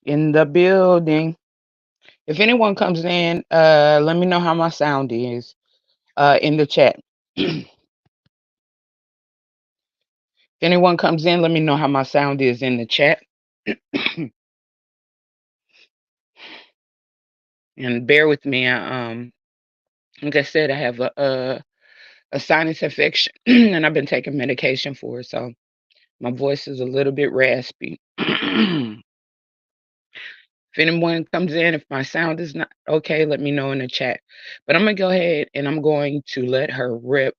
in the building. If anyone comes in, let me know how my sound is in the chat. If anyone comes in, let me know how my sound is in the chat. And bear with me. Like I said, I have a sinus infection, and I've been taking medication for it, so my voice is a little bit raspy. If anyone comes in, if my sound is not okay, let me know in the chat. But I'm gonna go ahead and I'm going to let her rip.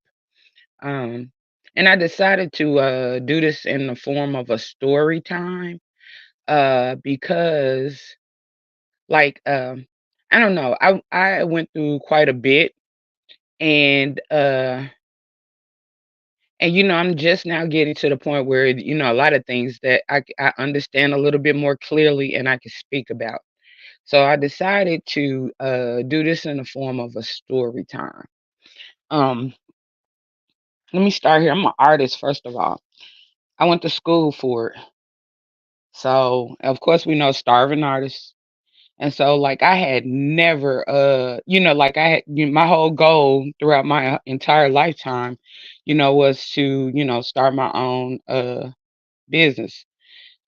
Um, and I decided to do this in the form of a story time because, like, I don't know, I went through quite a bit, and I'm just now getting to the point where a lot of things that I understand a little bit more clearly and I can speak about. So I decided to do this in the form of a story time. Um, Let me start here. I'm an artist, first of all. I went to school for it. So, of course, we know starving artists. And so, like, I had never, like, I had my whole goal throughout my entire lifetime, was to, start my own business,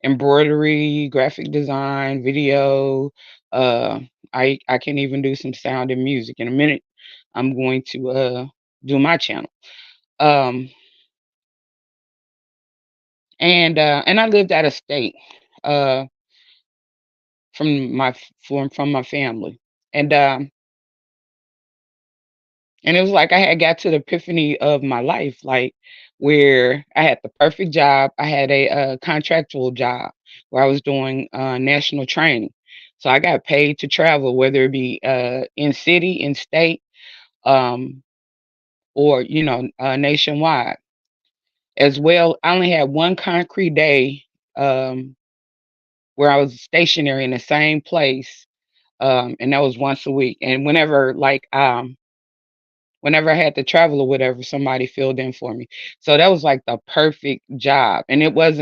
embroidery, graphic design, video. Uh, I can even do some sound and music. In a minute, I'm going to do my channel. Um, and I lived out of state uh, from my family, and and it was like I had got to the epiphany of my life, like where I had the perfect job. I had a contractual job where I was doing national training. So I got paid to travel, whether it be in city, in state, um, or, nationwide. As well, I only had one concrete day um, where I was stationary in the same place, and that was once a week. And whenever I had to travel or whatever, somebody filled in for me. So that was like the perfect job. And it was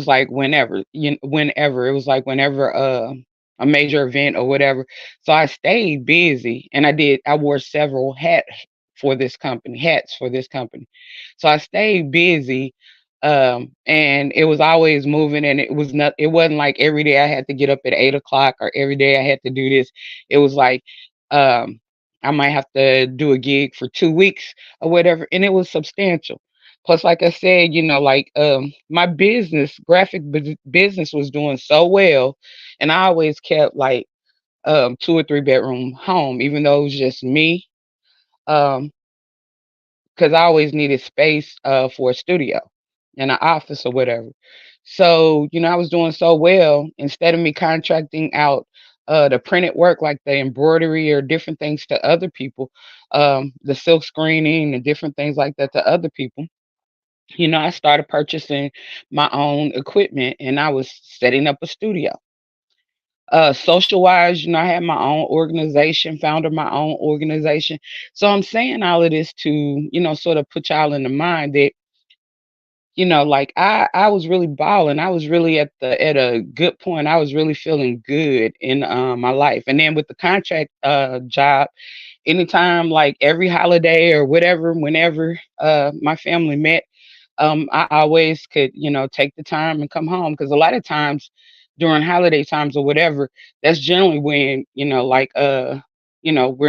like whenever. It was like whenever a major event or whatever. So I stayed busy and I wore several hats for this company. So I stayed busy. And it was always moving, and it wasn't like every day I had to get up at 8 o'clock or every day I had to do this. It was like um I might have to do a gig for 2 weeks or whatever, and it was substantial. Plus, like I said, like my business was doing so well, and I always kept like 2 or 3 bedroom home, even though it was just me, um, because I always needed space for a studio and an office or whatever. So, I was doing so well. Instead of me contracting out the printed work, like the embroidery or different things to other people, the silk screening and different things like that to other people, I started purchasing my own equipment and I was setting up a studio. Social wise, I had my own organization, founded my own organization. So I'm saying all of this to, sort of put y'all in the mind that, like I was really balling. I was really at a good point. I was really feeling good in my life. And then with the contract job, anytime, like every holiday or whatever, whenever my family met, I always could, take the time and come home, because a lot of times during holiday times or whatever, that's generally when, we're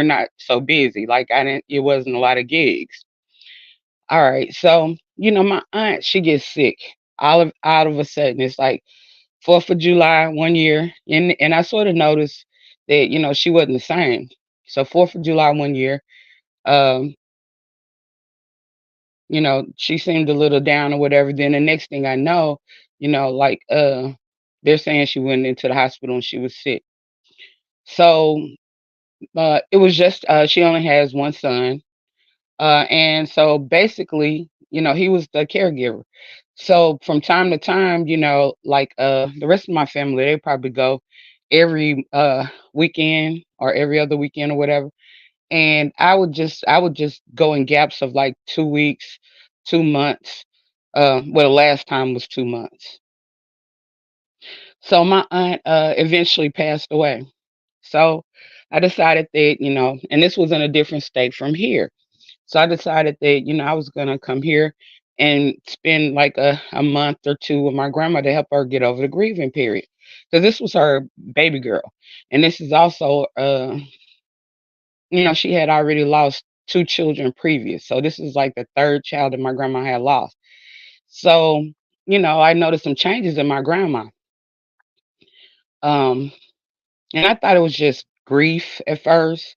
not so busy. Like it wasn't a lot of gigs. All right. So, my aunt, she gets sick out of a sudden. It's like 4th of July one year. And I sort of noticed that, she wasn't the same. So 4th of July one year, um, she seemed a little down or whatever. Then the next thing I know, like they're saying she went into the hospital and she was sick. So it was just she only has one son. And so basically, he was the caregiver. So from time to time, like the rest of my family, they probably go every weekend or every other weekend or whatever. And I would just go in gaps of like 2 weeks, 2 months. Well, the last time was 2 months. So my aunt eventually passed away. So I decided that, and this was in a different state from here. So I decided that, I was going to come here and spend like a month or two with my grandma to help her get over the grieving period. Because this was her baby girl. And this is also, she had already lost two children previous. So this is like the third child that my grandma had lost. So, I noticed some changes in my grandma. Um, and I thought it was just grief at first.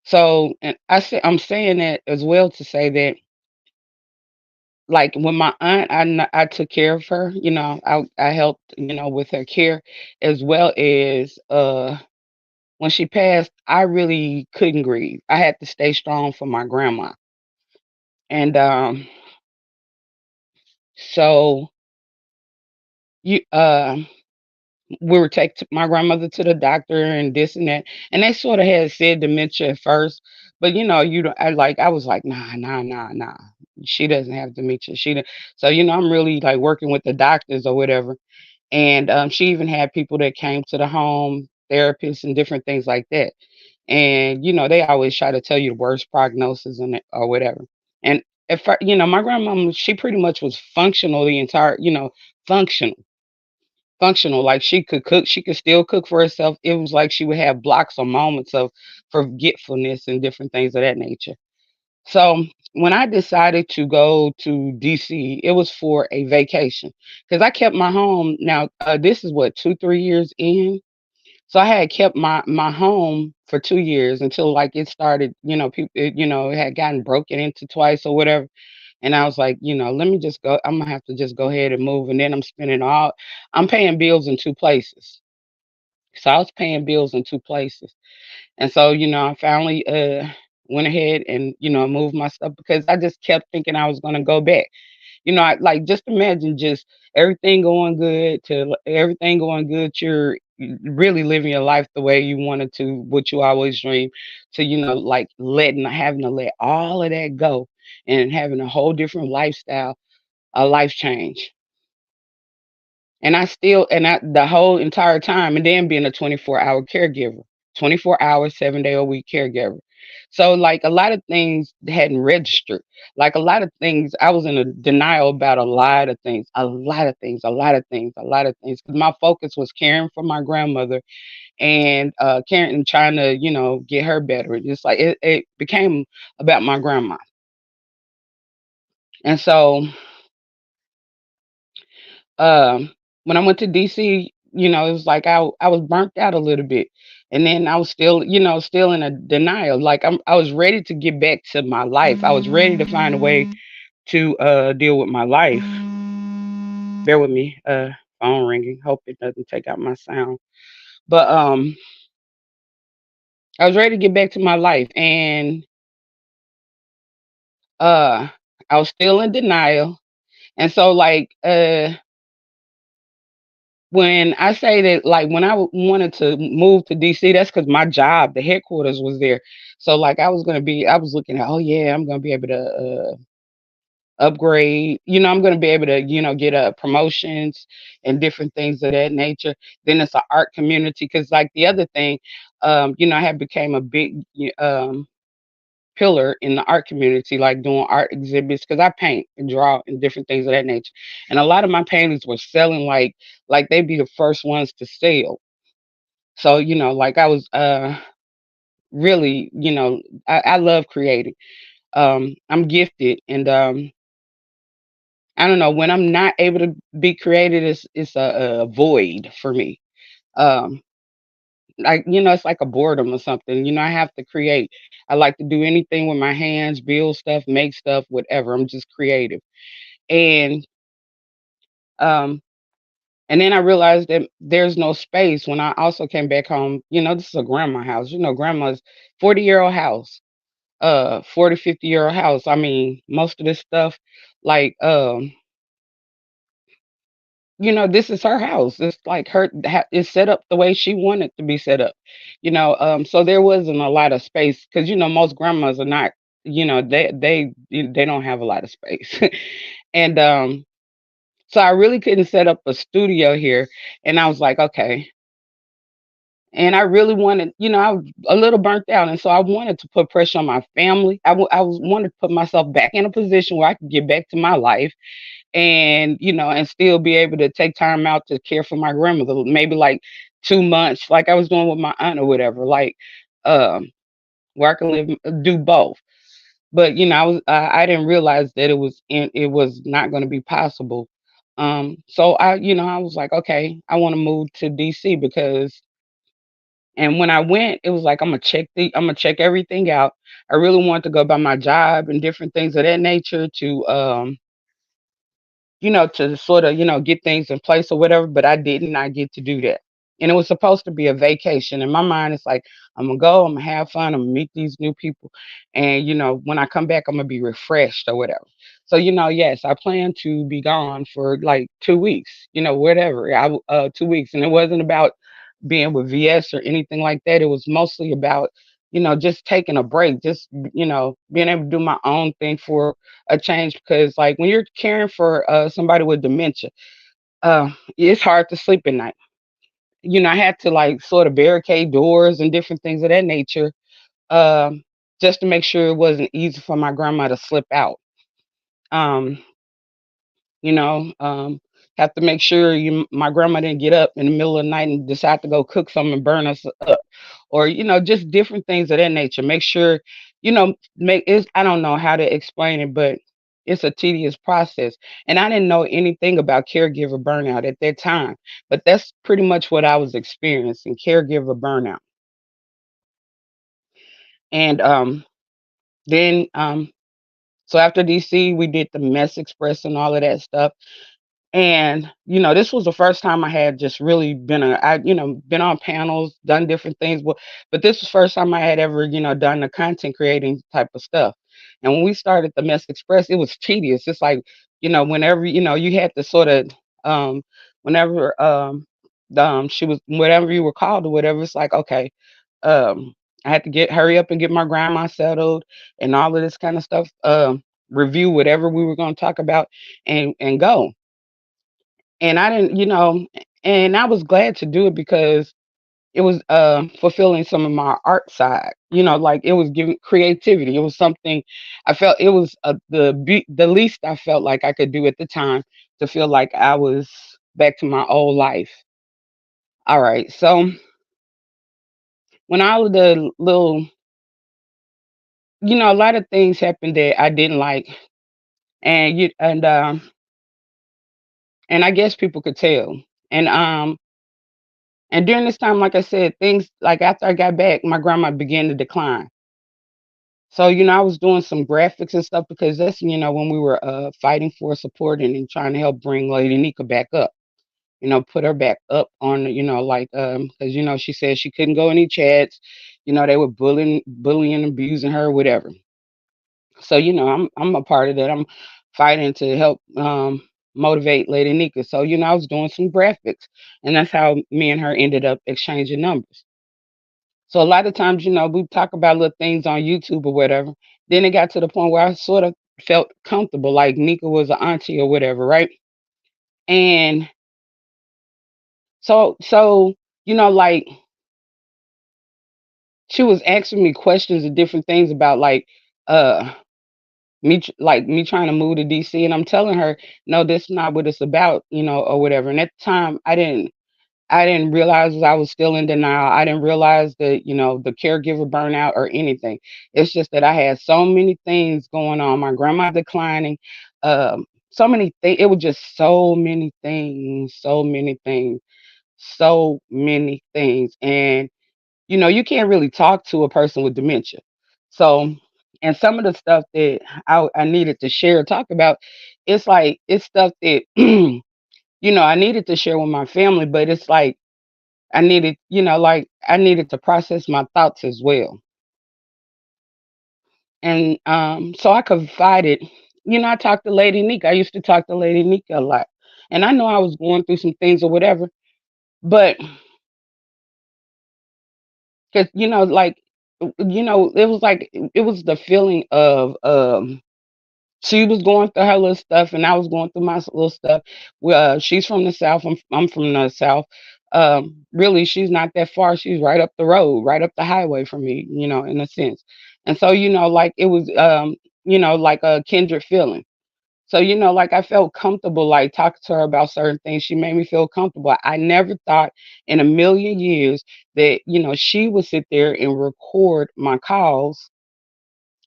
So, and I'm saying that as well to say that, like, when my aunt, I took care of her. I helped, with her care, as well as when she passed. I really couldn't grieve. I had to stay strong for my grandma, and so you we were take my grandmother to the doctor and this and that, and they sort of had said dementia at first, but you don't. I was like, nah, nah, nah, nah. She doesn't have dementia. So I'm really like working with the doctors or whatever. And she even had people that came to the home, therapists and different things like that. And they always try to tell you the worst prognosis and or whatever. And if my grandmama, she pretty much was functional the entire, functional, functional. Like she could cook, she could still cook for herself. It was like she would have blocks or moments of forgetfulness and different things of that nature. So when I decided to go to DC, it was for a vacation because I kept my home. Now this is what 2, 3 years in. So I had kept my home for 2 years until like it started. People, it had gotten broken into twice or whatever. And I was like, let me just go. I'm gonna have to just go ahead and move. And then I'm spending all. I'm paying bills in two places. So I was paying bills in two places. And so, I finally went ahead and, moved my stuff because I just kept thinking I was gonna go back. I like just imagine just everything going good to everything going good. You're really living your life the way you wanted to, what you always dreamed, to, like having to let all of that go and having a whole different lifestyle, a life change. And I still and I the whole entire time and then being a 24-hour caregiver, 24 hours, 7 day a week caregiver. So like a lot of things hadn't registered. Like a lot of things, I was in a denial about a lot of things, a lot of things, a lot of things, a lot of things. Because my focus was caring for my grandmother and caring and trying to, get her better. Just like it became about my grandma. And so Um, when I went to DC, it was like I was burnt out a little bit. And then I was still, still in a denial. Like I was ready to get back to my life. I was ready to find a way to deal with my life. Bear with me. Phone ringing. Hope it doesn't take out my sound. But I was ready to get back to my life and uh I was still in denial. And so like when I say that, like, when I wanted to move to DC, that's because my job, the headquarters was there. So, like, I was looking at, oh yeah, I'm gonna be able to upgrade. I'm gonna be able to, get promotions and different things of that nature. Then it's an art community because, like, the other thing, I have became a big pillar in the art community, like doing art exhibits because I paint and draw and different things of that nature. And a lot of my paintings were selling like they'd be the first ones to sell. So, like I was really, I love creating. I'm gifted and I don't know, when I'm not able to be creative, it's a void for me. Um like it's like a boredom or something. I have to create. I like to do anything with my hands, build stuff, make stuff, whatever. I'm just creative. And um and then I realized that there's no space when I also came back home. This is a grandma house. Grandma's 40-year-old house, 40, 50-year-old house. I mean, most of this stuff, like this is her house. It's like it's set up the way she wanted to be set up. So there wasn't a lot of space because most grandmas are not. They don't have a lot of space, and So I really couldn't set up a studio here. And I was like, okay. And I really wanted, I was a little burnt out. And so I wanted to put pressure on my family. I was wanted to put myself back in a position where I could get back to my life and, and still be able to take time out to care for my grandmother, maybe like 2 months, like I was doing with my aunt or whatever, like, um, where I can do both. But I didn't realize that it was not going to be possible. So I was like, okay, I want to move to DC because, and when I went, it was like I'm gonna check everything out. I really wanted to go by my job and different things of that nature to sort of, get things in place or whatever, but I did not get to do that. And it was supposed to be a vacation. In my mind, it's like, I'm gonna go, I'm gonna have fun, I'm gonna meet these new people. And, when I come back, I'm gonna be refreshed or whatever. So, yes, I plan to be gone for like 2 weeks, whatever. 2 weeks. And it wasn't about being with VS or anything like that. It was mostly about, just taking a break, just, being able to do my own thing for a change. Because, like, when you're caring for somebody with dementia, it's hard to sleep at night. I had to like sort of barricade doors and different things of that nature, um, just to make sure it wasn't easy for my grandma to slip out. Um, you know, um, have to make sure my grandma didn't get up in the middle of the night and decide to go cook something and burn us up, or just different things of that nature. Make sure, make it. I don't know how to explain it, but it's a tedious process, and I didn't know anything about caregiver burnout at that time. But that's pretty much what I was experiencing: caregiver burnout. And then so after DC, we did the Mess Express and all of that stuff. And, this was the first time I had just really been on panels, done different things, but this was the first time I had ever, done the content creating type of stuff. And when we started the Mess Express, it was tedious. It's like, whenever, you had to sort of, whenever she was, whatever you were called or whatever, it's like, okay, I had to hurry up and get my grandma settled and all of this kind of stuff, review whatever we were going to talk about and go. And I didn't, and I was glad to do it because it was fulfilling some of my art side. Like it was giving creativity. It was something I felt it was the least I felt like I could do at the time to feel like I was back to my old life. All right. So when all of the little, a lot of things happened that I didn't like, and and I guess people could tell. And during this time, like I said, things like after I got back, my grandma began to decline. So, I was doing some graphics and stuff because that's, when we were fighting for support and trying to help bring Lady Nyca back up, put her back up on, like, because, she said she couldn't go any chats, they were bullying, abusing her, whatever. So, I'm a part of that. I'm fighting to help motivate Lady Nyca. So, I was doing some graphics, and that's how me and her ended up exchanging numbers. So a lot of times, we talk about little things on YouTube or whatever. Then it got to the point where I sort of felt comfortable, like Nika was an auntie or whatever, right? And so like she was asking me questions and different things about like uh like me trying to move to DC, and I'm telling her, no, that's not what it's about, or whatever. And at the time, I didn't realize I was still in denial. I didn't realize that, the caregiver burnout or anything. It's just that I had so many things going on. My grandma declining, so many things. It was just so many things, so many things, so many things. And, you can't really talk to a person with dementia. So, and some of the stuff that I needed to share, talk about, it's stuff that, I needed to share with my family, but it's like, I needed to process my thoughts as well. And so I confided, I talked to Lady Nika. I used to talk to Lady Nika a lot. And I know I was going through some things or whatever, but because, like, it was like, it was the feeling of, She was going through her little stuff, and I was going through my little stuff. Well, she's from the South. I'm from the South. Really, she's not that far. She's right up the road, right up the highway from me, in a sense. And so, like it was, like a kindred feeling. So, like I felt comfortable, like talking to her about certain things. She made me feel comfortable. I never thought in a million years that, she would sit there and record my calls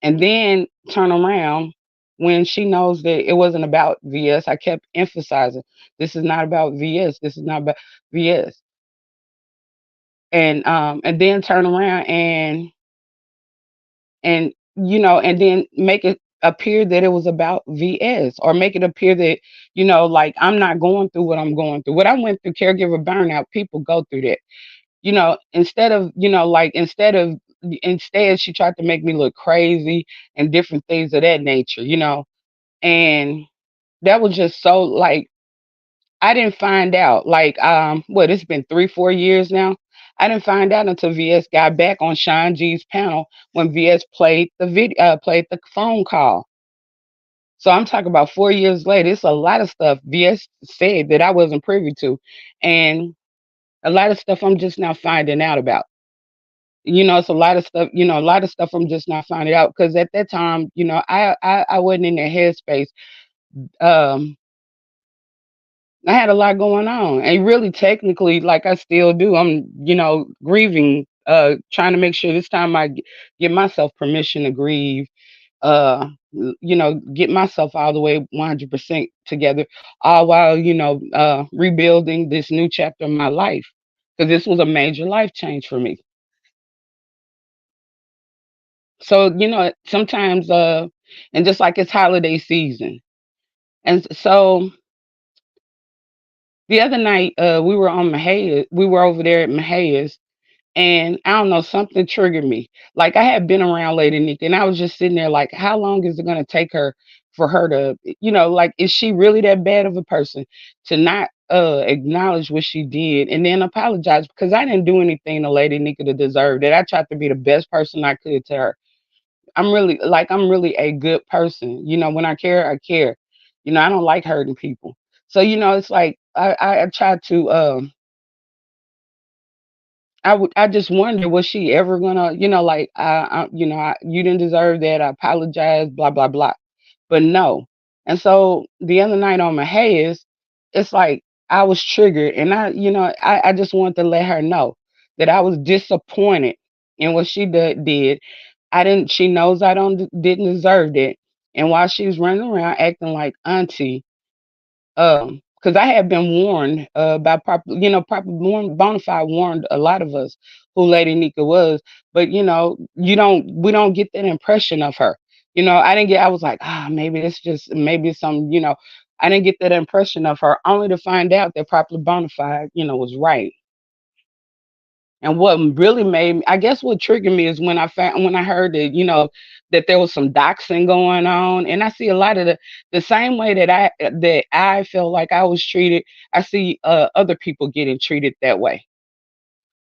and then turn around when she knows that it wasn't about VS. I kept emphasizing, this is not about VS. This is not about VS. And then turn around and then make it appear that it was about VS, or make it appear that, like I'm not going through what I'm going through. What I went through, caregiver burnout, people go through that. Instead she tried to make me look crazy and different things of that nature. And that was just so, like, I didn't find out, like, what, it's been 3 4 years now. I didn't find out until VS got back on Sean G's panel when VS played the phone call. So I'm talking about 4 years later. It's a lot of stuff VS said that I wasn't privy to, and a lot of stuff I'm just now finding out about. It's a lot of stuff. A lot of stuff I'm just not finding out because at that time, I wasn't in that headspace. Um, I had a lot going on, and really, technically, like I still do. I'm, grieving, trying to make sure this time give myself permission to grieve. Get myself all the way 100% together, all while rebuilding this new chapter of my life, because this was a major life change for me. So, sometimes, and just like it's holiday season. And so the other night, we were over there at Mahia's, and I don't know, something triggered me. Like I had been around Lady Nyca, and I was just sitting there like, how long is it going to take her for her to, like, is she really that bad of a person to not acknowledge what she did and then apologize? Because I didn't do anything to Lady Nyca to deserve that. I tried to be the best person I could to her. I'm really a good person. When I care, I care. I don't like hurting people. So, it's like I try to I just wonder, was she ever gonna, like, you didn't deserve that. I apologize, blah blah blah. But no. And so the other night on my haze, it's like I was triggered, and I just wanted to let her know that I was disappointed in what she did. I didn't. She knows I didn't deserve it. And while she was running around acting like auntie, because I had been warned, by proper bona fide warned a lot of us who Lady Nyca was, but we don't get that impression of her. I was like, maybe it's just, maybe it's some, I didn't get that impression of her, only to find out that proper bona fide, was right. And what really made me, I guess, what triggered me is when I heard that, that there was some doxing going on, and I see a lot of the same way that I feel like I was treated. I see other people getting treated that way.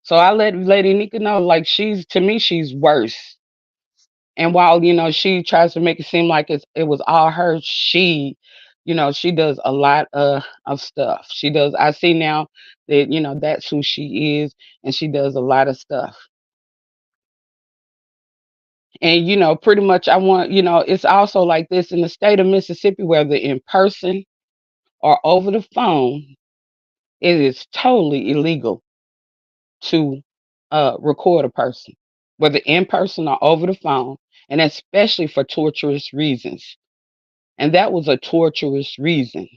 So I let Lady Nika know, like, she's, to me, she's worse. And while she tries to make it seem like it was all her, she does a lot of stuff. She does. I see now that that's who she is, and she does a lot of stuff. And pretty much I want, it's also like this in the state of Mississippi, whether in person or over the phone, it is totally illegal to record a person, whether in person or over the phone, and especially for torturous reasons. And that was a torturous reason.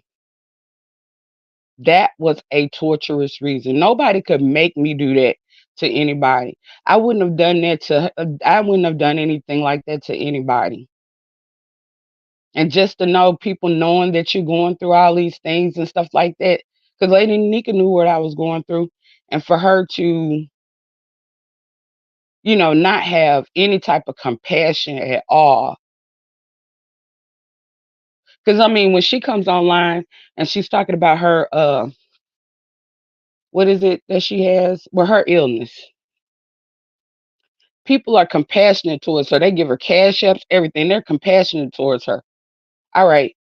That was a torturous reason. Nobody could make me do that to anybody. I wouldn't have done anything like that to anybody. And just to know people knowing that you're going through all these things and stuff like that, because Lady Nika knew what I was going through, and for her to, not have any type of compassion at all. Because I mean, when she comes online and she's talking about her, what is it that she has? Well, her illness. People are compassionate towards her. They give her cash apps, everything. They're compassionate towards her. All right.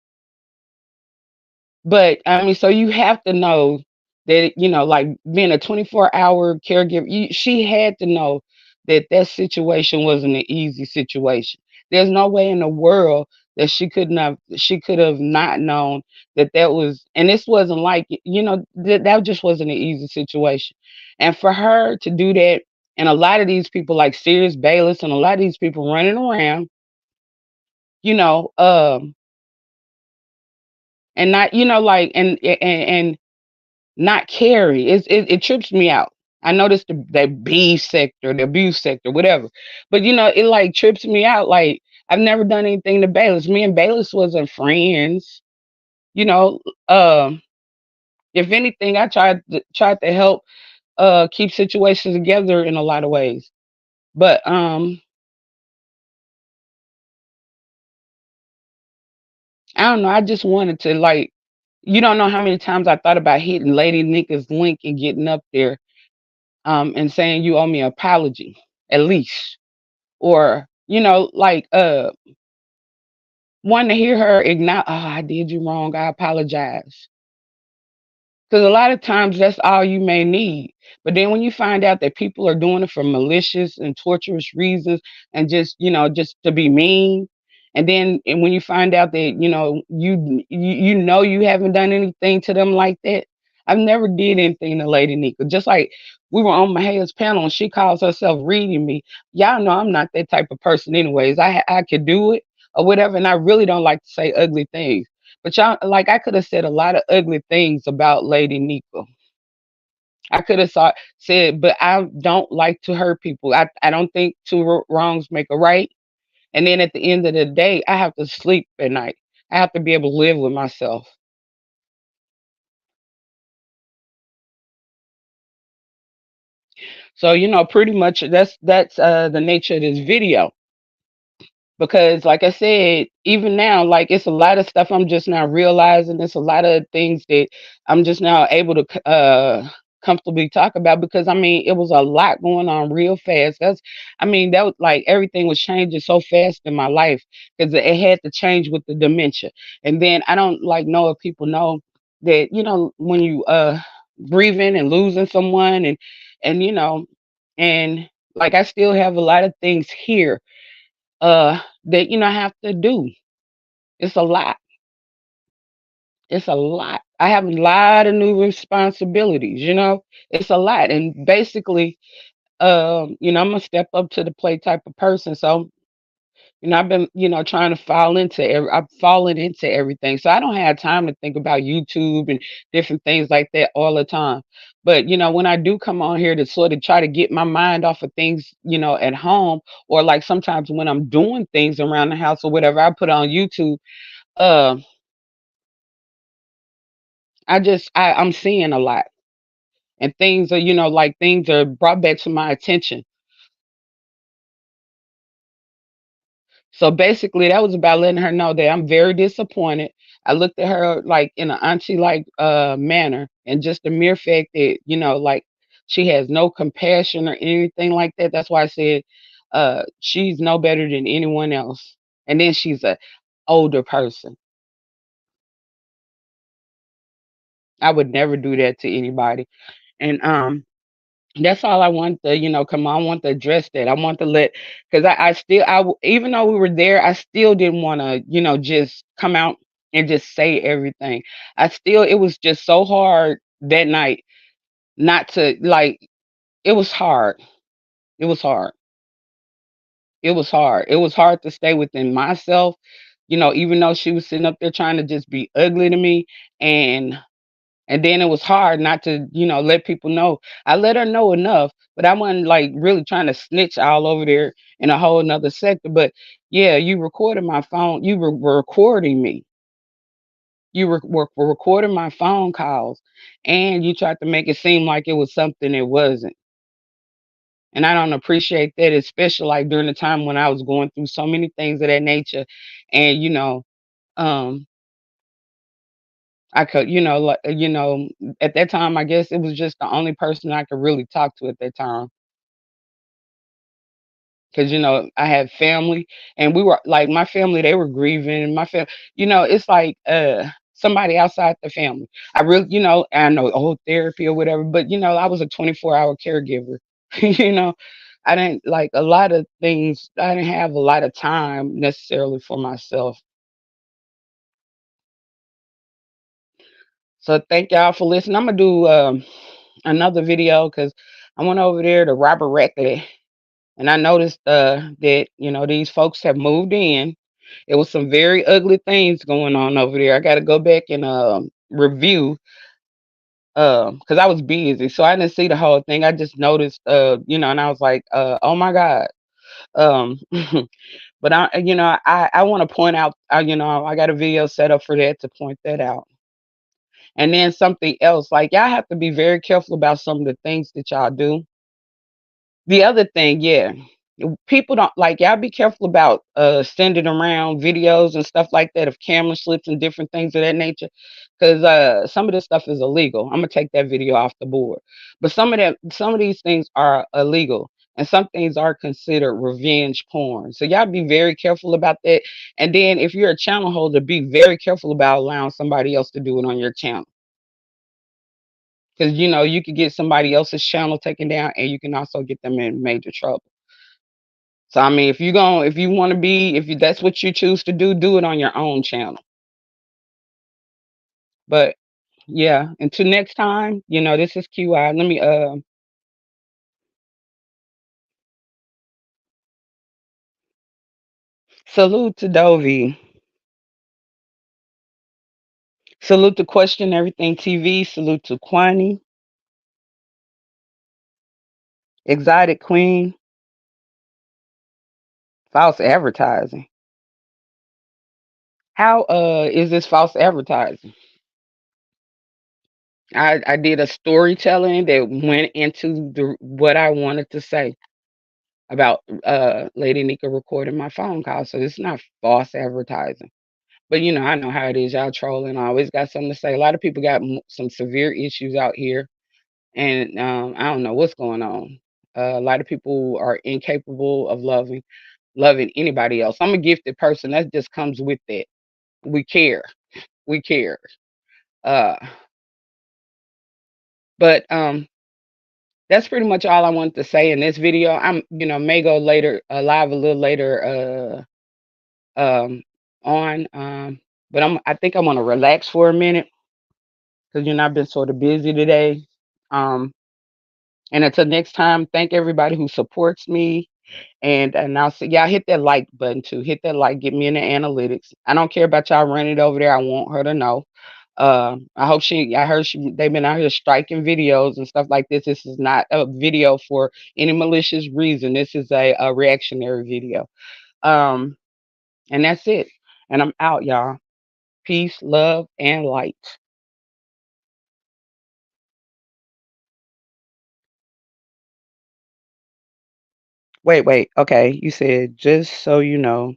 But I mean, so you have to know that, like being a 24-hour caregiver, she had to know that that situation wasn't an easy situation. There's no way in the world that she could have not known that that was, and this wasn't like, that just wasn't an easy situation. And for her to do that, and a lot of these people like Sirius Bayless and a lot of these people running around, you know, and not, like, and not carry. It trips me out. I noticed the B sector, the abuse sector, whatever. But it like trips me out. Like I've never done anything to Bayless. Me and Bayless wasn't friends. You know, um, if anything, I tried to help keep situations together in a lot of ways. But I don't know. I just wanted to like, you don't know how many times I thought about hitting Lady Nyca's link and getting up there and saying you owe me an apology at least, or like wanting to hear her acknowledge, oh, I did you wrong, I apologize. Because a lot of times that's all you may need. But then when you find out that people are doing it for malicious and torturous reasons and just to be mean, and when you find out that, you haven't done anything to them like that. I've never did anything to Lady Nika. Just like we were on Maha's panel and she calls herself reading me. Y'all know I'm not that type of person anyways. I could do it or whatever, and I really don't like to say ugly things. But y'all, like I could have said a lot of ugly things about Lady Nika. I could have said, but I don't like to hurt people. I don't think two wrongs make a right. And then at the end of the day, I have to sleep at night. I have to be able to live with myself. So, pretty much that's the nature of this video. Because like I said, even now, like it's a lot of stuff I'm just now realizing. There's a lot of things that I'm just now able to comfortably talk about, because I mean it was a lot going on real fast. I mean that was like everything was changing so fast in my life because it had to change with the dementia. And then I don't like know if people know that when you grieving and losing someone, and and like I still have a lot of things here that I have to do. It's a lot. It's a lot. I have a lot of new responsibilities. It's a lot. And basically, I'm gonna step up to the plate type of person. So, I've been, trying to I've fallen into everything. So I don't have time to think about YouTube and different things like that all the time. But, when I do come on here to sort of try to get my mind off of things, at home, or like sometimes when I'm doing things around the house or whatever, I put on YouTube. uh I'm seeing a lot, and things are, like things are brought back to my attention. So basically that was about letting her know that I'm very disappointed. I looked at her like in an auntie like manner, and just the mere fact that, like she has no compassion or anything like that. That's why I said she's no better than anyone else. And then she's a older person. I would never do that to anybody. And that's all I want to, come on. I want to address that. I want to because I still, even though we were there, I still didn't want to, just come out and just say everything. It was just so hard that night not to like, it was hard. It was hard. It was hard. It was hard to stay within myself, even though she was sitting up there trying to just be ugly to me. And And then it was hard not to, let people know. I let her know enough, but I wasn't like really trying to snitch all over there in a whole nother sector. But yeah, you recorded my phone. You were recording me. You were recording my phone calls, and you tried to make it seem like it was something it wasn't. And I don't appreciate that, especially like during the time when I was going through so many things of that nature. And, um, I could, at that time, I guess it was just the only person I could really talk to at that time. because I had family, and we were like my family. They were grieving. My family, it's like somebody outside the family. I really, I know therapy or whatever, but I was a 24-hour caregiver. you know, I didn't like a lot of things. I didn't have a lot of time necessarily for myself. So thank y'all for listening. I'm gonna do another video because I went over there to Robert Reckley, and I noticed that these folks have moved in. It was some very ugly things going on over there. I got to go back and review because I was busy, so I didn't see the whole thing. I just noticed, and I was like, oh my god. Um, but I want to point out, I got a video set up for that to point that out. And then something else, like y'all have to be very careful about some of the things that y'all do. The other thing, yeah, people don't like y'all be careful about sending around videos and stuff like that of camera slips and different things of that nature, because some of this stuff is illegal. I'm gonna take that video off the board, but some of these things are illegal. And some things are considered revenge porn. So y'all be very careful about that. And then if you're a channel holder, be very careful about allowing somebody else to do it on your channel. Because you could get somebody else's channel taken down, and you can also get them in major trouble. So I mean, if you want to be, if you, that's what you choose to do it on your own channel. But yeah, until next time, this is QI. Let me salute to Dovey. Salute to Question Everything TV. Salute to Kwani, Exotic Queen, false advertising. How is this false advertising? I did a storytelling that went into what I wanted to say about Lady Nyca recording my phone call. So it's not false advertising. But I know how it is. Y'all trolling. I always got something to say. A lot of people got some severe issues out here, and I don't know what's going on. A lot of people are incapable of loving anybody else. I'm a gifted person. That just comes with it. We care. We care. Uh, but that's pretty much all I wanted to say in this video. I'm may go later live a little later um on but I think I'm gonna relax for a minute because I've been sort of busy today. Um, and until next time, thank everybody who supports me. And I'll say, y'all hit that like button too. Hit that like, get me in the analytics. I don't care about y'all running it over there. I want her to know. I heard they've been out here striking videos and stuff like this. This is not a video for any malicious reason. This is a reactionary video. Um, and that's it. And I'm out, y'all. Peace, love, and light. Wait, wait. Okay, you said just so you know.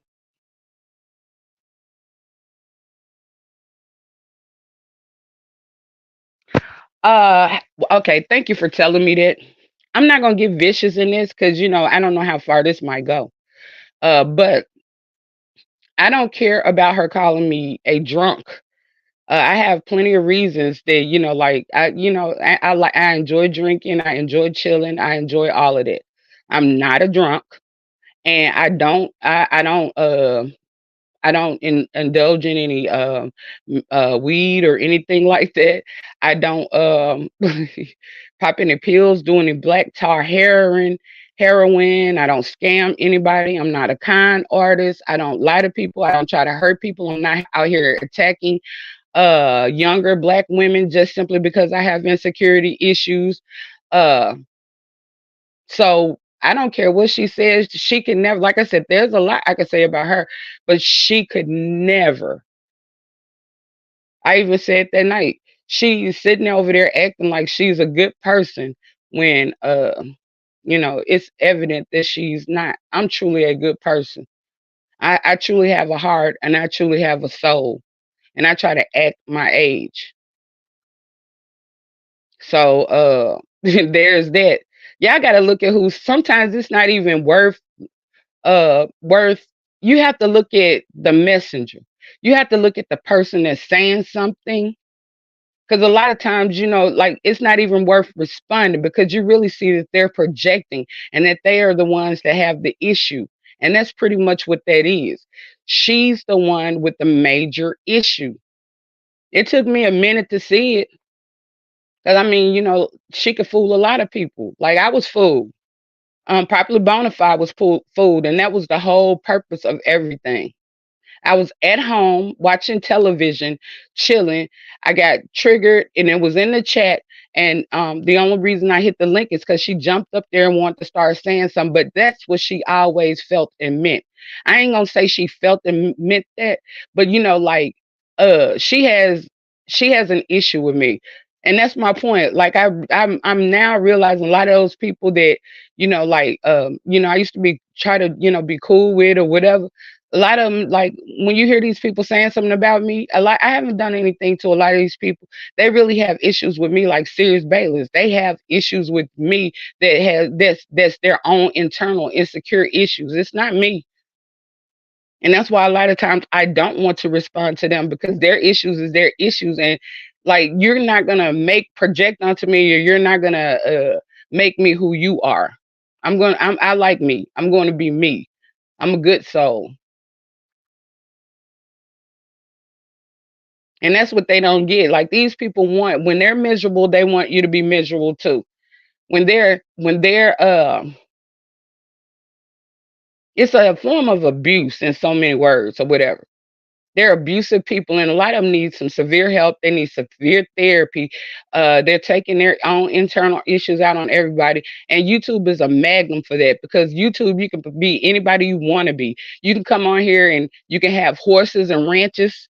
Okay, thank you for telling me that. I'm not gonna get vicious in this because I don't know how far this might go. But I don't care about her calling me a drunk. I have plenty of reasons that like I enjoy drinking, I enjoy chilling, I enjoy all of that. I'm not a drunk, and I don't indulge in any weed or anything like that. I don't pop any pills, do any black tar heroin. I don't scam anybody. I'm not a con artist. I don't lie to people. I don't try to hurt people. I'm not out here attacking younger black women just simply because I have insecurity issues. Uh so I don't care what she says. She can never, like I said, there's a lot I could say about her, but she could never. I even said that night, she's sitting over there acting like she's a good person when it's evident that she's not. I'm truly a good person. I truly have a heart, and I truly have a soul, and I try to act my age. So there's that. Y'all gotta look at who sometimes it's not even worth worth. You have to look at the messenger. You have to look at the person that's saying something. Because a lot of times, like it's not even worth responding because you really see that they're projecting and that they are the ones that have the issue. And that's pretty much what that is. She's the one with the major issue. It took me a minute to see it. Because I mean, she could fool a lot of people. Like I was fooled. Popular Bonafide was fooled, and that was the whole purpose of everything. I was at home watching television, chilling. I got triggered and it was in the chat. And the only reason I hit the link is because she jumped up there and wanted to start saying something. But that's what she always felt and meant. I ain't gonna say she felt and meant that, but like she has an issue with me. And that's my point. Like I'm now realizing a lot of those people that, I used to be try to, be cool with or whatever. A lot of them, like when you hear these people saying something about me, a lot I haven't done anything to a lot of these people. They really have issues with me, like serious bailiffs. They have issues with me that's their own internal insecure issues. It's not me. And that's why a lot of times I don't want to respond to them because their issues is their issues. And like you're not gonna make project onto me or you're not gonna make me who you are. I like me. I'm gonna be me. I'm a good soul. And that's what they don't get. Like these people want when they're miserable, they want you to be miserable too. When they're it's a form of abuse in so many words or whatever. They're abusive people and a lot of them need some severe help. They need severe therapy. They're taking their own internal issues out on everybody. And YouTube is a magnum for that because YouTube, you can be anybody you want to be. You can come on here and you can have horses and ranches.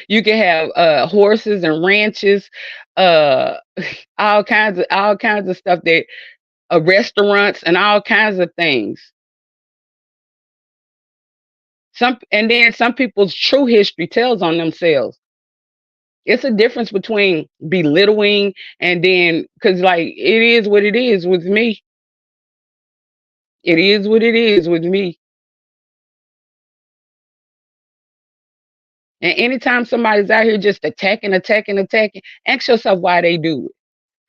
You can have horses and ranches, uh, all kinds of stuff that restaurants and all kinds of things. Some people's true history tells on themselves. It's a difference between belittling and then because like it is what it is with me. It is what it is with me. And anytime somebody's out here just attacking, attacking, attacking, ask yourself why they do it.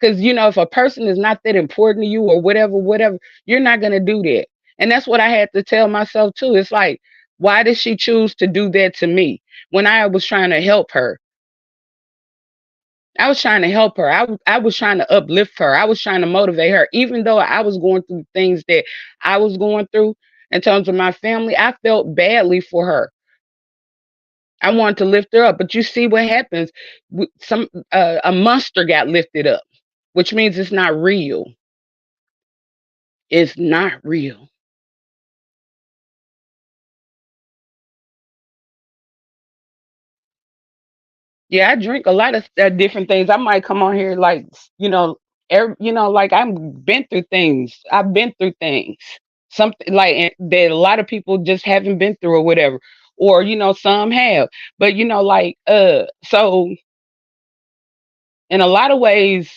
Because if a person is not that important to you or whatever, you're not gonna do that. And that's what I had to tell myself too. It's like, why did she choose to do that to me when I was trying to help her? I was trying to help her. I was trying to uplift her. I was trying to motivate her. Even though I was going through things that I was going through in terms of my family, I felt badly for her. I wanted to lift her up, but you see what happens. Some a monster got lifted up, which means it's not real. It's not real. Yeah, I drink a lot of different things. I might come on here like like I've been through things. I've been through things. Something like that a lot of people just haven't been through or whatever. Or some have. But so in a lot of ways,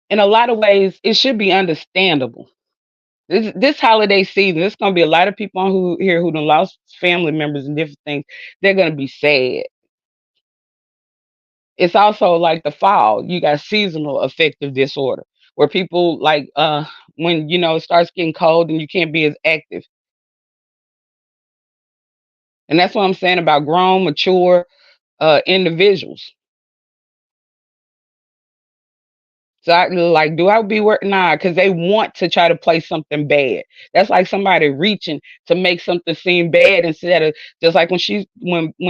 it should be understandable. This holiday season, there's gonna be a lot of people on who here who done lost family members and different things. They're gonna be sad. It's also like the fall. You got seasonal affective disorder where people like when it starts getting cold and you can't be as active. And that's what I'm saying about grown, mature individuals. So I like, do I be working? Nah, because they want to try to play something bad. That's like somebody reaching to make something seem bad instead of just like when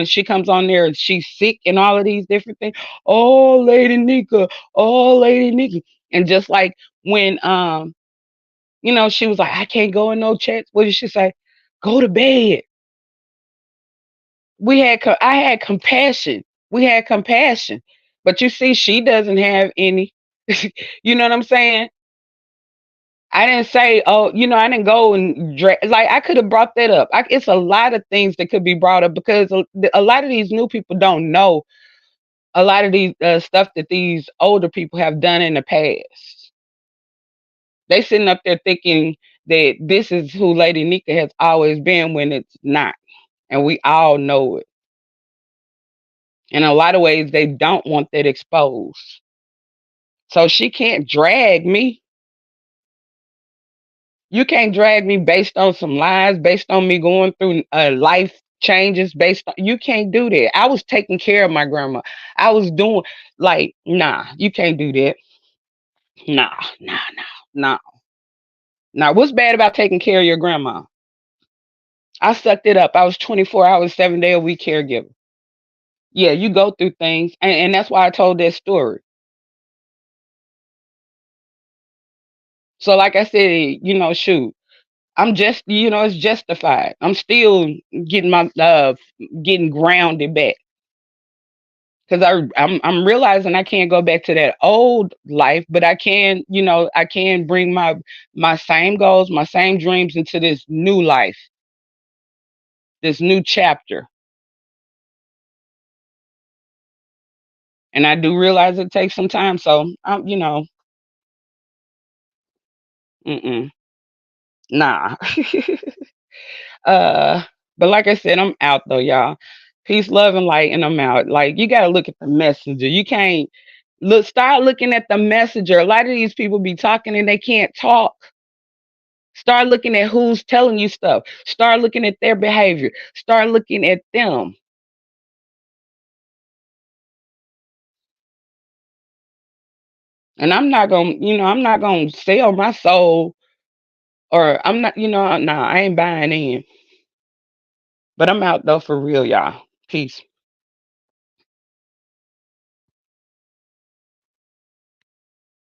she comes on there and she's sick and all of these different things. Oh, Lady Nyca, oh, Lady Nikki, and just like when she was like, I can't go in no chats. What did she say? Go to bed. I had compassion. We had compassion, but you see, she doesn't have any. You know what I'm saying? I didn't say, oh, I didn't go and like I could have brought that up. It's a lot of things that could be brought up because a lot of these new people don't know a lot of these stuff that these older people have done in the past. They sitting up there thinking that this is who Lady Nyca has always been when it's not. And we all know it. In a lot of ways, they don't want that exposed. So she can't drag me. You can't drag me based on some lies, based on me going through life changes. Based on you can't do that. I was taking care of my grandma. I was doing like nah. You can't do that. Nah, nah, nah, nah. Now, what's bad about taking care of your grandma? I sucked it up. I was 24 hours, 7 day a week caregiver. Yeah, you go through things, and that's why I told that story. So, like I said, shoot, I'm just, it's justified. I'm still getting my getting grounded back because I'm realizing I can't go back to that old life, but I can, I can bring my same goals, my same dreams into this new life, this new chapter. And I do realize it takes some time. So mm-mm, nah. uh, but like I said, I'm out though, y'all. Peace, love, and light, and I'm out. Like you gotta look at the messenger. You can't start looking at the messenger. A lot of these people be talking and they can't talk. Start looking at who's telling you stuff. Start looking at their behavior. Start looking at them. And I'm not gonna sell my soul, or I'm not, nah, I ain't buying in. But I'm out though for real, y'all. Peace.